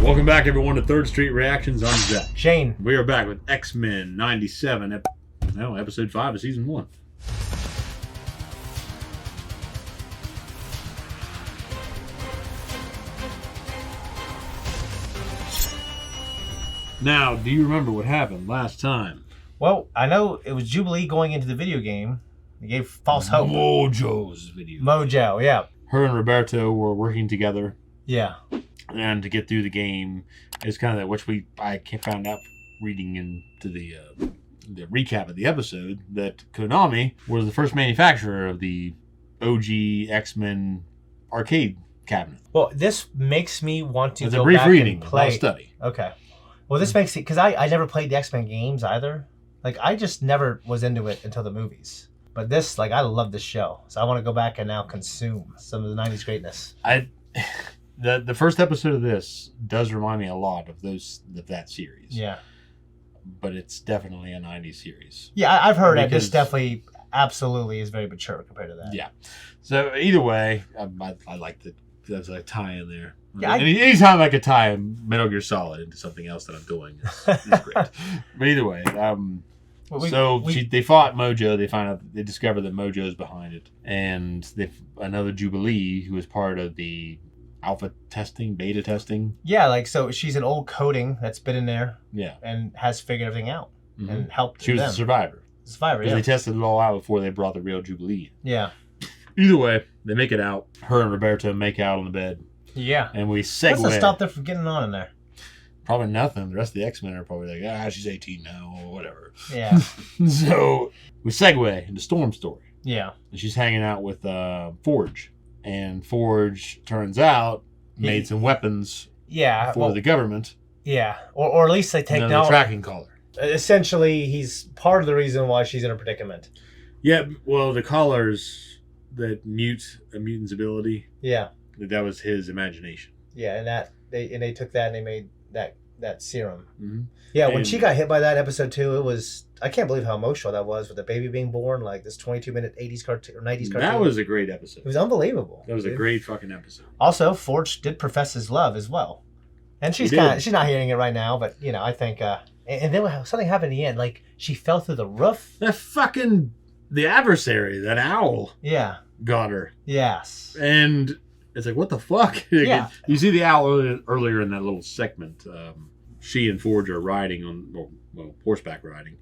Welcome back, everyone, to Third Street Reactions. I'm Zach. Shane. We are back with X-Men 97, episode 5 of season 1. Now, do you remember what happened last time? Well, I know it was Jubilee going into the video game. It gave false hope. Mojo's video. Mojo, yeah. Her and Roberto were working together. Yeah. And to get through the game is kind of that, which I found out reading into the recap of the episode, that Konami was the first manufacturer of the OG X-Men arcade cabinet. Well, this makes me want to it's go a brief back reading, and play. Not a study. Okay. Well, this makes it, because I never played the X-Men games either. Like, I just never was into it until the movies. But this, like, I love this show. So I want to go back and now consume some of the 90s greatness. The first episode of this does remind me a lot of that series. Yeah. But it's definitely a 90s series. Yeah, I've heard that this definitely, absolutely is very mature compared to that. Yeah. So either way, I like that there's a tie in there. Yeah, anytime I could tie Metal Gear Solid into something else that I'm doing is great. But either way, they fought Mojo. They discover that Mojo is behind it, and another Jubilee who is part of the alpha testing, beta testing. Yeah, like, so she's an old coding that's been in there. Yeah. And has figured everything out and helped She was them. a survivor. Yeah. They tested it all out before they brought the real Jubilee. Yeah. Either way, they make it out. Her and Roberto make out on the bed. Yeah. And we segue. What's to stop them from getting on in there? Probably nothing. The rest of the X-Men are probably like, she's 18 now, or whatever. Yeah. So we segue into Storm's story. Yeah. And she's hanging out with Forge. And Forge, turns out, made some weapons for the government. Yeah. Or at least they take down the tracking collar. Essentially, he's part of the reason why she's in a predicament. Yeah, well, the collars that mute a mutant's ability. Yeah. That was his imagination. Yeah, and they took that and they made that serum. Mm-hmm. Yeah, when she got hit by that episode 2, it was, I can't believe how emotional that was with the baby being born, like this 22-minute 80s cartoon or 90s cartoon. That was a great episode. It was unbelievable. That was a great fucking episode. Also, Forge did profess his love as well. And she's not hearing it right now, but I think and then something happened in the end, like she fell through the roof. The adversary, that owl. Yeah. Got her. Yes. And it's like, what the fuck? Yeah. You see the owl earlier in that little segment. She and Forge are riding on, horseback riding.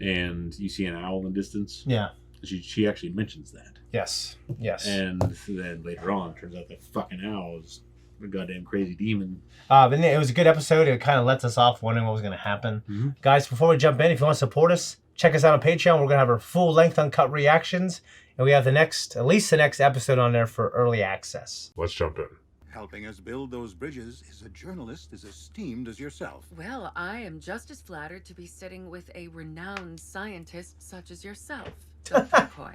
And you see an owl in the distance. Yeah. She actually mentions that. Yes. Yes. And then later on, it turns out that fucking owl is a goddamn crazy demon. But it was a good episode. It kind of lets us off wondering what was going to happen. Mm-hmm. Guys, before we jump in, if you want to support us, check us out on Patreon. We're going to have our full-length uncut reactions. And we have at least the next episode on there for early access. Let's jump in. Helping us build those bridges is a journalist as esteemed as yourself. Well, I am just as flattered to be sitting with a renowned scientist such as yourself, Dr. Coy.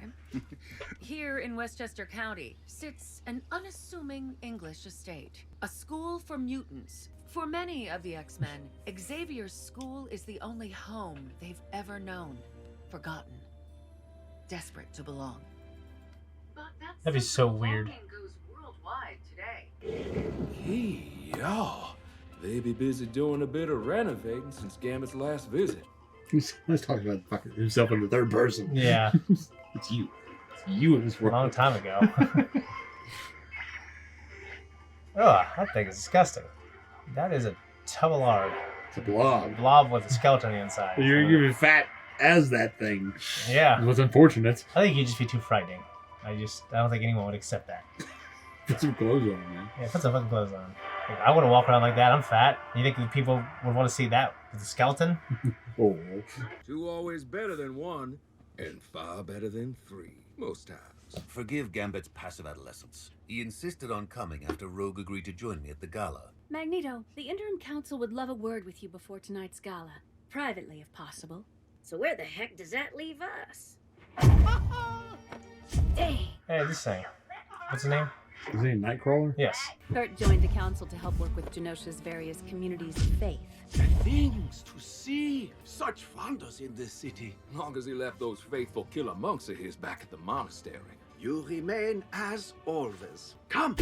Here in Westchester County sits an unassuming English estate, a school for mutants. For many of the X-Men, Xavier's school is the only home they've ever known. Forgotten. Desperate to belong. That'd be so weird. Goes worldwide today. Hey, y'all. They be busy doing a bit of renovating since Gambit's last visit. He's talking about fucking himself in the third person. Yeah. It's you. It's you in this world. A long time ago. Oh, that thing is disgusting. That is a tub of lard. It's a blob. A blob with a skeleton on the inside. You're fat as that thing. Yeah. What's unfortunate. I think you'd just be too frightening. I don't think anyone would accept that. Put some clothes on, man. Yeah, put some fucking clothes on. Like, I wouldn't walk around like that. I'm fat. You think that people would want to see that with a skeleton? Oh. 2 always better than 1, and far better than 3, most times. Forgive Gambit's passive adolescence. He insisted on coming after Rogue agreed to join me at the gala. Magneto, the interim council would love a word with you before tonight's gala. Privately, if possible. So where the heck does that leave us? Dang. Hey, this thing. What's his name? Is he a Nightcrawler? Yes. Kurt joined the council to help work with Genosha's various communities of faith. Things to see. Such wonders in this city. Long as he left those faithful killer monks of his back at the monastery. You remain as always. Come!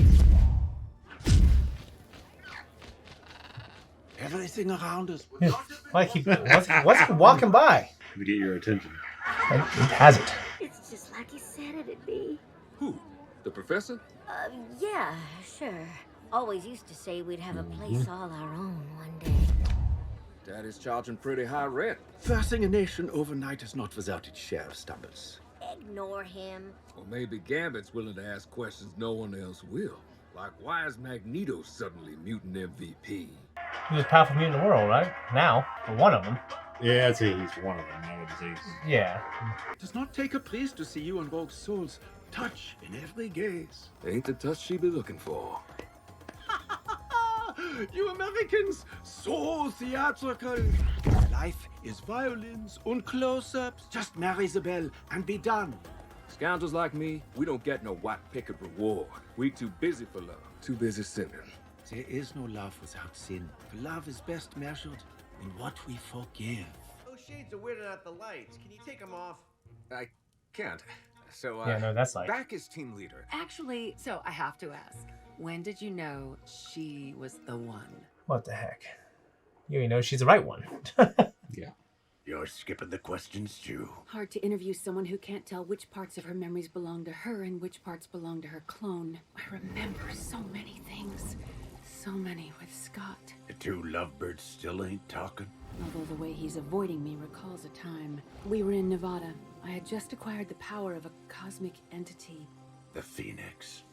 Everything around us. Like what's he walking by? To get your attention. It hasn't. It's just like you said it'd be. Who? The professor? Yeah, sure. Always used to say we'd have a place all our own one day. Daddy's charging pretty high rent. Forcing a nation overnight is not without its share of stumbles. Ignore him. Or maybe Gambit's willing to ask questions no one else will. Like, why is Magneto suddenly mutant MVP? He's the most powerful mutant in the world, right? Now, for one of them. Yeah, I'd say he's one of them. I would say Yeah. It does not take a priest to see you and Rogue's souls touch in every gaze. Ain't the touch she be looking for. You Americans, so theatrical. Life is violins and close-ups. Just marry the belle and be done. Scoundrels like me, we don't get no white picket reward. We too busy for love, too busy sinning. There is no love without sin. For love is best measured in what we forgive. Those shades are weirding out the lights. Can you take them off? I can't. So, Yeah, no, that's like... back as team leader. Actually, so I have to ask, when did you know she was the one? What the heck? You know she's the right one. Yeah. You're skipping the questions, too. Hard to interview someone who can't tell which parts of her memories belong to her and which parts belong to her clone. I remember so many things. So many with Scott. The two lovebirds still ain't talking. Although the way he's avoiding me recalls a time. We were in Nevada. I had just acquired the power of a cosmic entity. The Phoenix.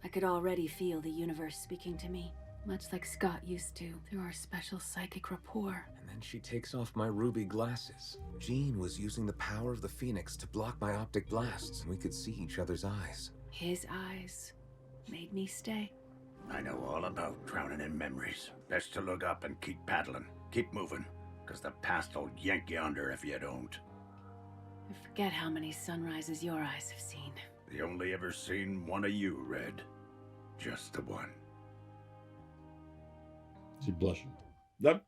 I could already feel the universe speaking to me, much like Scott used to, through our special psychic rapport. And then she takes off my ruby glasses. Jean was using the power of the Phoenix to block my optic blasts, and we could see each other's eyes. His eyes made me stay. I know all about drowning in memories. Best to look up and keep paddling. Keep moving, because the past'll yank you under if you don't. I forget how many sunrises your eyes have seen. The only ever seen one of you, Red. Just the one. She's blushing. Yep.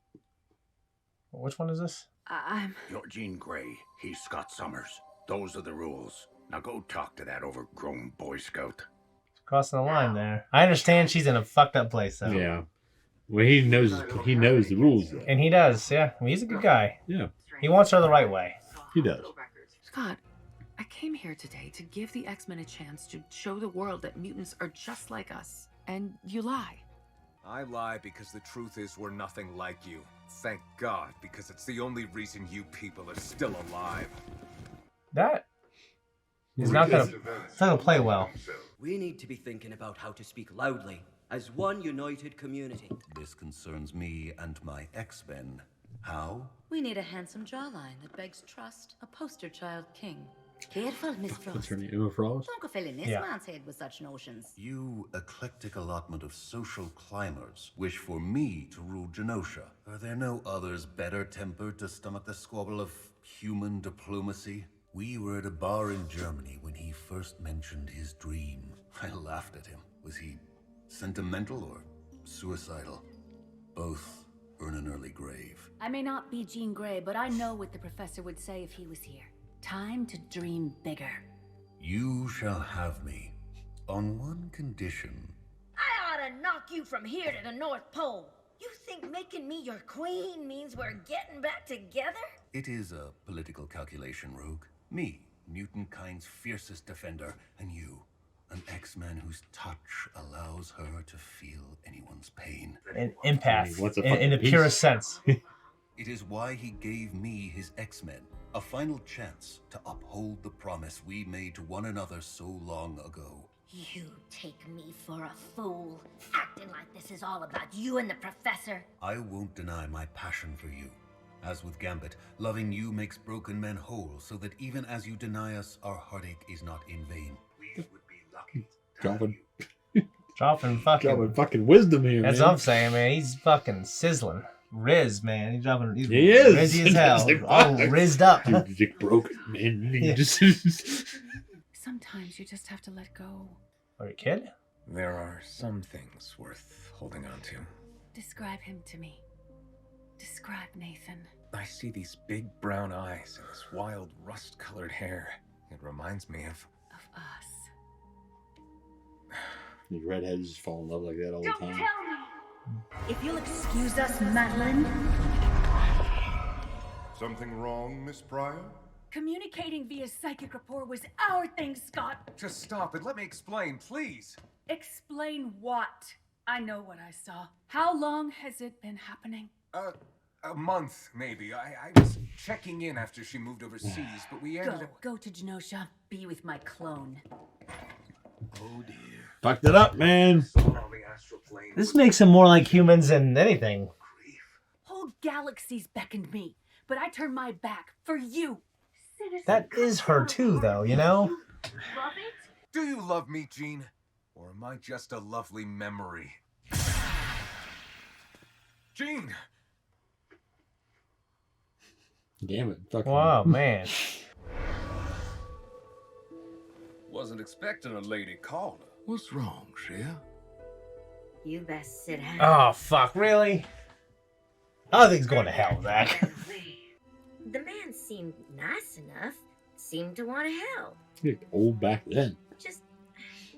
Which one is this? I'm... You're Jean Grey. He's Scott Summers. Those are the rules. Now go talk to that overgrown Boy Scout. Crossing the line there. I understand she's in a fucked up place, though. Yeah. Well, he knows the rules, though. And he does, yeah. I mean, he's a good guy. Yeah. He wants her the right way. He does. Scott, I came here today to give the X-Men a chance to show the world that mutants are just like us. And you lie. I lie because the truth is we're nothing like you. Thank God, because it's the only reason you people are still alive. That is not gonna play well. We need to be thinking about how to speak loudly, as one united community. This concerns me and my X-Men. How? We need a handsome jawline that begs trust, a poster child king. Careful, Miss Frost. What's her name? Emma Frost? Don't go filling this man's head with such notions. You eclectic allotment of social climbers wish for me to rule Genosha. Are there no others better tempered to stomach the squabble of human diplomacy? We were at a bar in Germany when he first mentioned his dream. I laughed at him. Was he sentimental or suicidal? Both earn an early grave. I may not be Jean Grey, but I know what the professor would say if he was here. Time to dream bigger. You shall have me, on one condition. I ought to knock you from here to the North Pole. You think making me your queen means we're getting back together? It is a political calculation, Rogue. Me, mutant kind's fiercest defender, and you, an X-Man whose touch allows her to feel anyone's pain. An empath, in the purest sense. It is why he gave me his X-Men, a final chance to uphold the promise we made to one another so long ago. You take me for a fool, acting like this is all about you and the professor. I won't deny my passion for you. As with Gambit, loving you makes broken men whole, so that even as you deny us, our heartache is not in vain. We would be lucky to Dropping fucking wisdom here, That's man. what I'm saying, man. He's fucking sizzling. Riz, man. He's dropping. He is. Rizzy as hell. All rizzed up. Dick broken, man. Yeah. Sometimes you just have to let go. Are you a kid? There are some things worth holding on to. Describe him to me. Describe Nathan. I see these big brown eyes and this wild rust-colored hair. It reminds me of us. These redheads just fall in love like that all the time. Tell me. If you'll excuse us, Madeline. Something wrong, Miss Pryor? Communicating via psychic rapport was our thing, Scott. Just stop it. Let me explain, please. Explain what? I know what I saw. How long has it been happening? A month, maybe. I was checking in after she moved overseas, but we ended up... Go to Genosha. Be with my clone. Oh, dear. Fucked it up, man. This makes them more like humans than anything. Whole galaxies beckoned me, but I turned my back for you. That is her too, though, you know? Love it? Do you love me, Jean? Or am I just a lovely memory? Jean! Damn it. Fucking... Wow, man. Wasn't expecting a lady caller. What's wrong, Shea? You best sit down. Oh, fuck, really? I think he's going to hell, Zach. The man seemed nice enough. Seemed to want to help. You're old back then. Just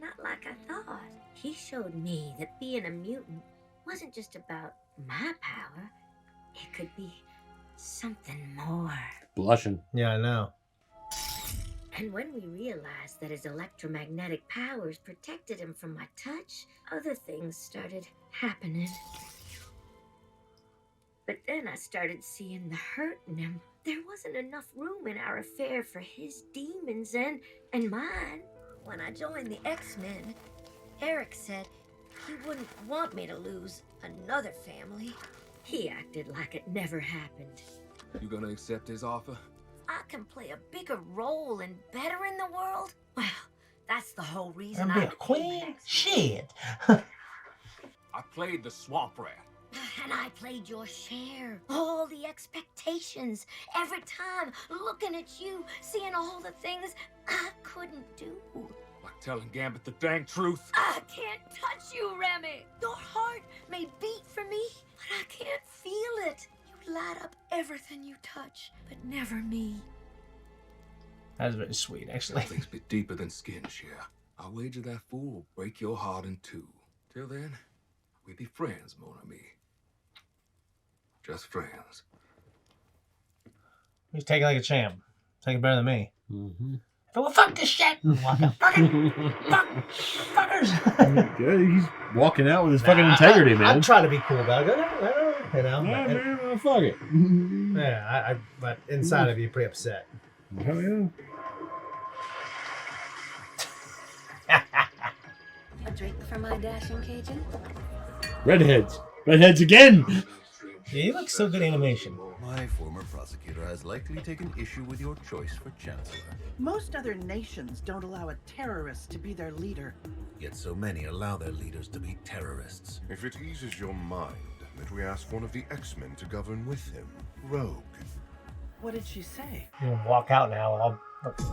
not like I thought. He showed me that being a mutant wasn't just about my power. It could be something more. Blushing. Yeah, I know. And when we realized that his electromagnetic powers protected him from my touch, other things started happening. But then I started seeing the hurt in him. There wasn't enough room in our affair for his demons and mine. When I joined the X-Men, Eric said he wouldn't want me to lose another family. He acted like it never happened. You gonna accept his offer? I can play a bigger role and better in the world? Well, that's the whole reason I'm I being a queen? Shit. I played the swamp rat. And I played your share. All the expectations. Every time looking at you, seeing all the things I couldn't do. Like telling Gambit the dang truth. I can't touch you, Remy. Your heart may beat for me, but I can't feel it. You light up everything you touch, but never me. That was very sweet, actually. Things bit deeper than skin, Shea. I wager that fool will break your heart in two. Till then, we be friends, mon ami. Just friends. He's taking like a champ. Taking better than me. Mm-hmm. Well, fuck this shit. Walk out. Fucking fuckers. Yeah, he's walking out with his fucking integrity, man. I'm trying to be cool about it. You know, yeah, man, well, fuck it. Yeah, but inside of you, pretty upset. Hell yeah. A drink for my dashing Cajun? Redheads. Redheads again. Yeah, you look so good animation. My former prosecutor has likely taken issue with your choice for chancellor. Most other nations don't allow a terrorist to be their leader. Yet so many allow their leaders to be terrorists. If it eases your mind that we ask one of the X-Men to govern with him, Rogue. What did she say? You can walk out now.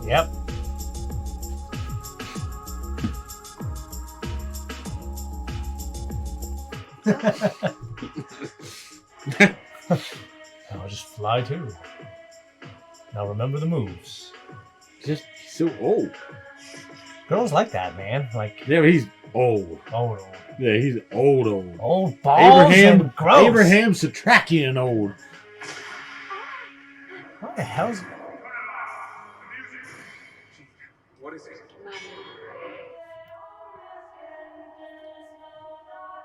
Yep. I'll just fly too. Now remember the moves. Just so old. Girls like that, man. Like, yeah, but he's old. Old. Yeah, he's old. Old balls and gross. Abraham Satrakian old. What the hell's... What is it?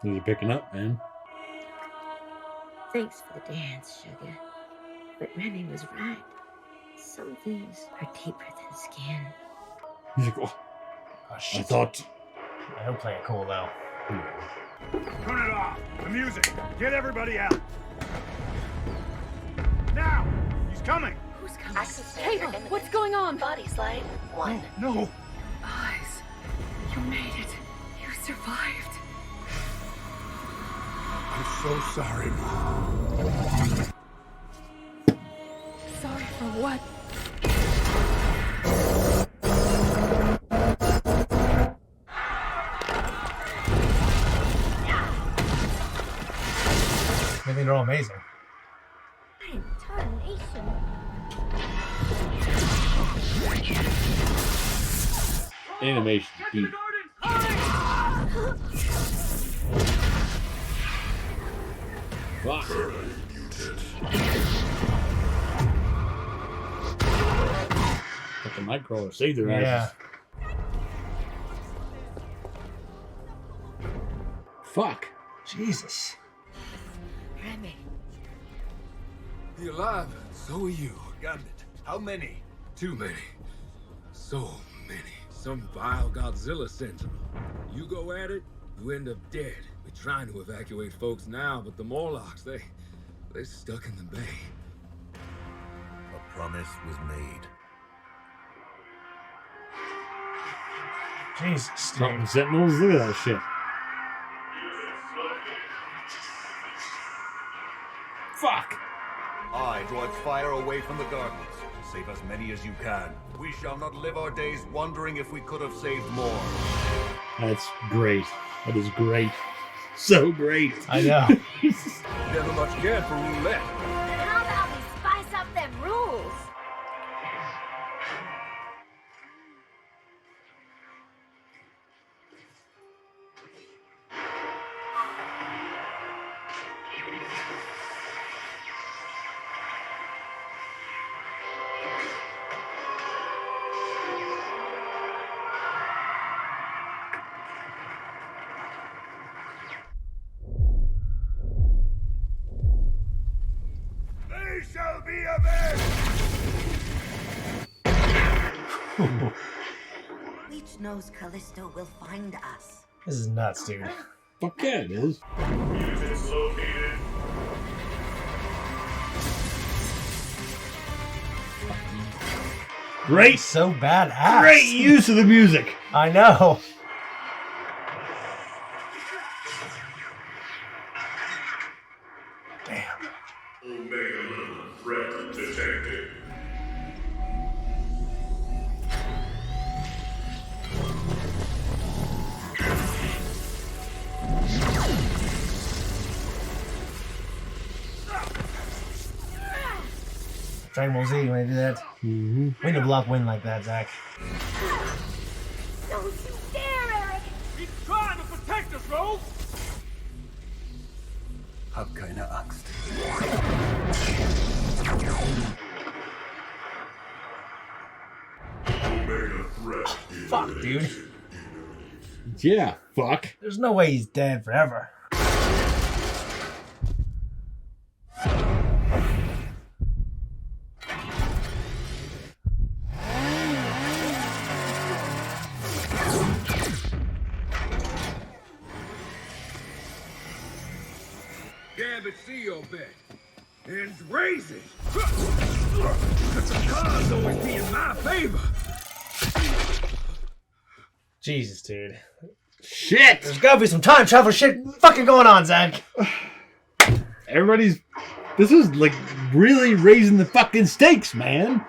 You're picking up, man. Thanks for the dance, sugar. But Remy was right. Some things are deeper than skin. He's like, oh shit. I thought. I don't play it cool though. Turn it off! The music! Get everybody out! Now! He's coming! Who's coming? Cable, what's going on? Body slide 1. No! Eyes. You made it. You survived. I'm so sorry, Sorry for what? Maybe they're all amazing. Animation beat. Fuck. But the Nightcrawler saved their asses. Fuck. Jesus. Remy. You're alive. So are you. Gambit. How many? Too many. So many. Some vile Godzilla sentinel. You go at it, you end up dead. We're trying to evacuate folks now, but the Morlocks, they're stuck in the bay. A promise was made. Jesus, dude. Fucking Sentinels, look at that shit. Fuck! I drive fire away from the gardens. Save as many as you can. We shall not live our days wondering if we could have saved more. That's great. That is great. So great. I know. Never much cared for roulette. How about we spice up them rules? They shall be avenged! Leech knows Callisto will find us. This is nuts, dude. Fuck yeah, it is. Units located. Great. So badass. Great use of the music. I know. Damn. Omega level threat detected. Dragon Ball Z, you want to do that? Mm-hmm. We need to block wind like that, Zach. Don't you dare, Eric! He's trying to protect us, Rose! Hab keine Angst. Omega threat. Fuck, dude. Yeah, fuck. There's no way he's dead forever. Gambit, see your bet. And raise it. The cards always be in my favor. Jesus, dude. Shit! There's gotta be some time travel shit fucking going on, Zach. Everybody's... This is, like, really raising the fucking stakes, man.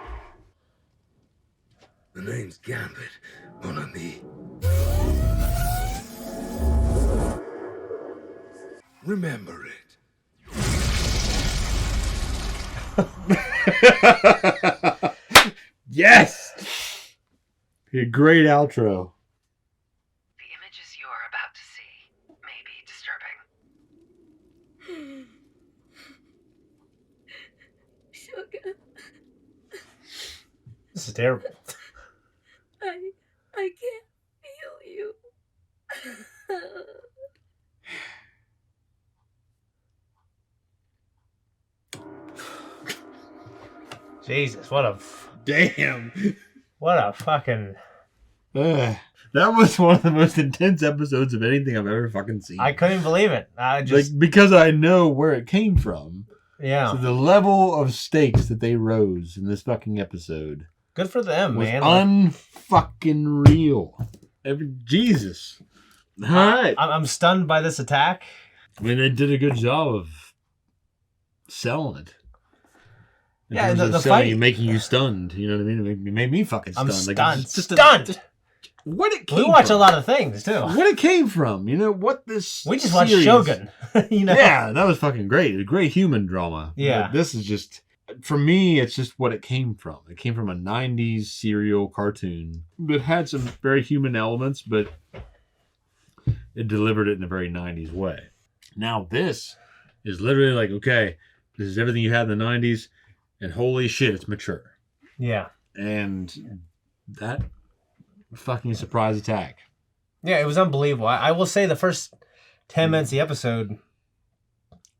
The name's Gambit, mon ami. Remember it. Yes! A great outro. The images you are about to see may be disturbing. Sugar, This is terrible. I can't feel you. Jesus, what a... Damn. What a fucking... That was one of the most intense episodes of anything I've ever fucking seen. I couldn't believe it. I just... Like, because I know where it came from. Yeah. So the level of stakes that they rose in this fucking episode. Good for them, was man. Unfucking real. Jesus. All right. I'm stunned by this attack. I mean, they did a good job of selling it. In Yeah, terms the of selling fight... you, making you stunned. You know what I mean? It made me fucking stunned. I'm Like, stunned. it's just Stunned! what it came We watch from. a lot of things, too. What it came from. You know, what this We just watched series- Shogun. You know? Yeah, that was fucking great. A great human drama. Yeah. But this is just... For me, it's just what it came from. It came from a 90s serial cartoon. It had some very human elements, but it delivered it in a very 90s way. Now this is literally like, okay, this is everything you had in the 90s, and holy shit, it's mature. Yeah. And that fucking surprise attack. Yeah, it was unbelievable. I will say the first 10 minutes of the episode,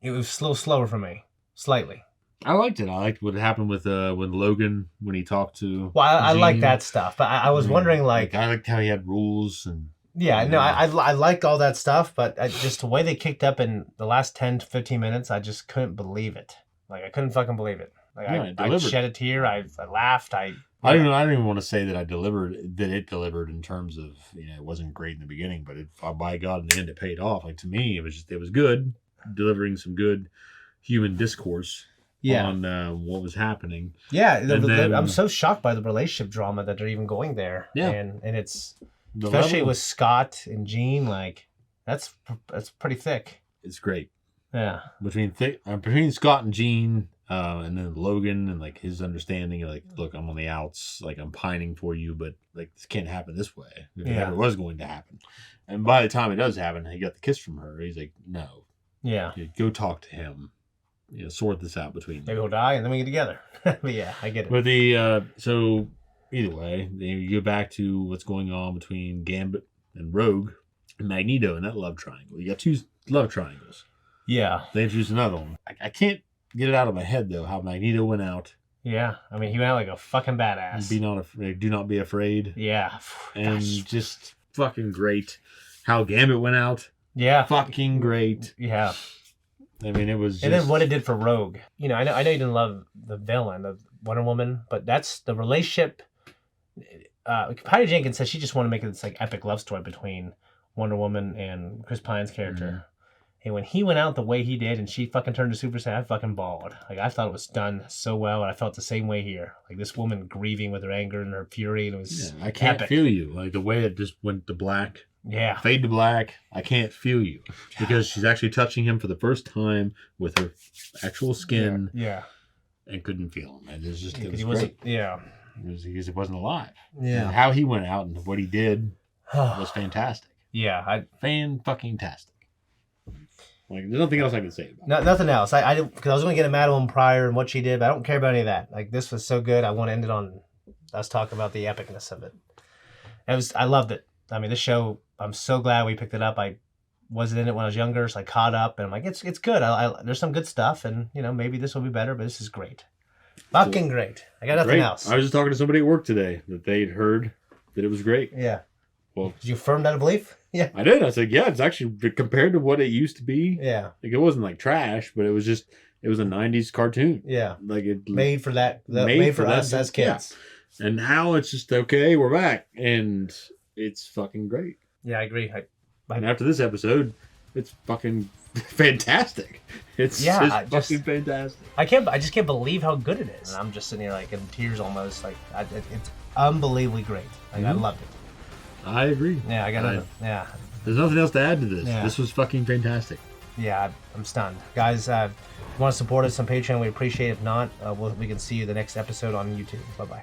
it was a little slower for me. Slightly. I liked it. I liked what happened with when Logan, when he talked to Well, I Jean. like that stuff, but I was wondering, like... I liked how he had rules and... Yeah, no, I liked all that stuff, but just the way they kicked up in the last 10 to 15 minutes, I just couldn't believe it. Like, I couldn't fucking believe it. Like, Yeah, I shed a tear, I laughed, I don't even want to say that it delivered in terms of, it wasn't great in the beginning, but by God, in the end, it paid off. Like, to me, it was good, delivering some good human discourse on what was happening. Yeah, I'm so shocked by the relationship drama that they're even going there. Yeah. And it's, especially with Scott and Jean, like, that's pretty thick. It's great. Yeah. Between Scott and Jean, and then Logan and like his understanding of like, look, I'm on the outs, like I'm pining for you, but like this can't happen this way. If it ever was going to happen. And by the time it does happen, he got the kiss from her. He's like, no. Yeah. Go talk to him. Sort this out between them. Maybe he'll die and then we get together. But yeah, I get it. But so either way, you go back to what's going on between Gambit and Rogue and Magneto and that love triangle. You got two love triangles. Yeah. They introduced another one. I can't get it out of my head though how Magneto went out. Yeah, I mean he went out like a fucking badass. Do not be afraid. Yeah, and just fucking great. How Gambit went out. Yeah, fucking great. Yeah, I mean it was. And then what it did for Rogue. I know you didn't love the villain of Wonder Woman, but that's the relationship. Patty Jenkins says she just wanted to make this like epic love story between Wonder Woman and Chris Pine's character. Mm-hmm. And when he went out the way he did and she fucking turned to Super Saiyan, I fucking bawled. Like, I thought it was done so well, and I felt the same way here. Like, this woman grieving with her anger and her fury, and it was I can't epic. feel you. Like, the way it just went to black. Yeah. Fade to black. I can't feel you. Because she's actually touching him for the first time with her actual skin. Yeah. And couldn't feel him. And it was just, it was he great. wasn't, yeah. It was because he wasn't alive. Yeah. And how he went out and what he did was fantastic. Yeah. Fan-fucking-tastic. Like, there's nothing else I can say about it. Nothing else. Because I was going to get mad at him prior and what she did, but I don't care about any of that. Like, this was so good. I want to end it on us talking about the epicness of it. I loved it. I mean, this show, I'm so glad we picked it up. I wasn't in it when I was younger, so I caught up, and I'm like, it's good. There's some good stuff, and, maybe this will be better, but this is great. Fucking great. I got nothing else. I was just talking to somebody at work today that they'd heard that it was great. Yeah. Well, did you affirm that belief? Yeah. I did. I said, yeah, it's actually compared to what it used to be. Yeah. Like, it wasn't like trash, but it was a 90s cartoon. Yeah. Like it made for that. Made for us as kids. Yeah. And now it's just, okay, we're back. And it's fucking great. Yeah, I agree. And after this episode, it's fucking fantastic. It's fucking fantastic. I just can't believe how good it is. And I'm just sitting here like in tears almost. Like it's unbelievably great. Like, I loved it. I agree. Yeah, I got nothing. Yeah. There's nothing else to add to this. Yeah. This was fucking fantastic. Yeah, I'm stunned. Guys, if you want to support us on Patreon, we appreciate it. If not, we can see you the next episode on YouTube. Bye-bye.